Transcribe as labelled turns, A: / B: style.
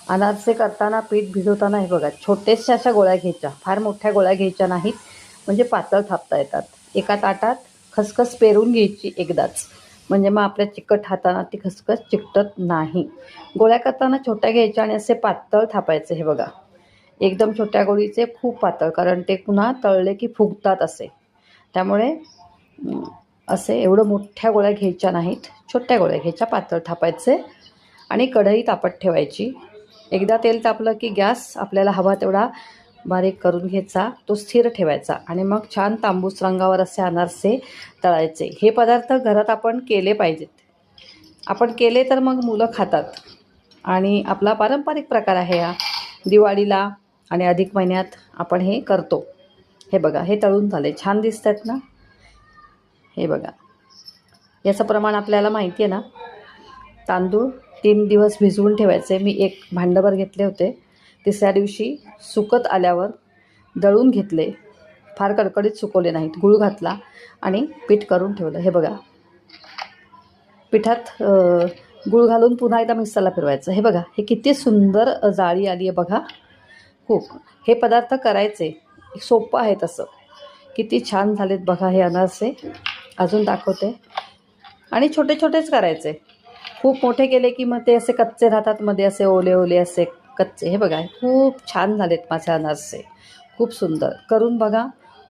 A: अनारसे करताना पीठ भिजवताना हे बघा छोटेशा अशा गोळ्या घ्यायच्या, फार मोठ्या गोळ्या घ्यायच्या नाहीत, म्हणजे पातळ थापता येतात. एका ताटात खसखस पेरून घ्यायची एकदाच, म्हणजे मग आपल्या चिकट हाताना ती खसखस चिकटत नाही. गोळ्या करताना छोट्या घ्यायच्या आणि असे पातळ थापायचे. हे बघा एकदम छोट्या गोळीचे खूप पातळ, कारण ते पुन्हा तळले की फुगतात असे. त्यामुळे असे एवढं मोठ्या गोळ्या घ्यायच्या नाहीत, छोट्या गोळ्या घ्यायच्या, पातळ थापायचे आणि कढई तापत ठेवायची. एकदा तेल तापलं की गॅस आपल्याला हवा तेवढा बारीक करून घ्यायचा, तो स्थिर ठेवायचा आणि मग छान तांबूस रंगावर असे अनारसे तळायचे. हे पदार्थ घरात आपण केले पाहिजेत. आपण केले तर मग मुलं खातात आणि आपला पारंपरिक प्रकार आहे हा. दिवाळीला आणि अधिक महिन्यात आपण हे करतो. हे बघा हे तळून झाले, छान दिसत आहेत ना. हे बघा याचं प्रमाण आपल्याला माहिती आहे ना. तांदूळ 3 दिवस भिजवून ठेवायचे. मी एक भांडभर घेतले होते. तिसऱ्या दिवशी सुकत आल्यावर दळून घेतले, फार कडकडीत सुकवले नाहीत, गूळ घातला आणि पीठ करून ठेवलं. हे बघा पिठात गूळ घालून पुन्हा एकदा मिक्सरला फिरवायचं. हे बघा हे किती सुंदर जाळी आली आहे बघा. खूप हे पदार्थ करायचे सोपं आहे तसं. किती छान झालेत बघा हे अनारसे. अजून दाखवते. आणि छोटे छोटेच करायचे, खूप मोठे केले की मग ते असे कच्चे राहतात, मध्ये असे ओले ओले असे कच्चे. हे बघा खूप छान झालेत माझे अनारसे, खूप सुंदर. करून बघा.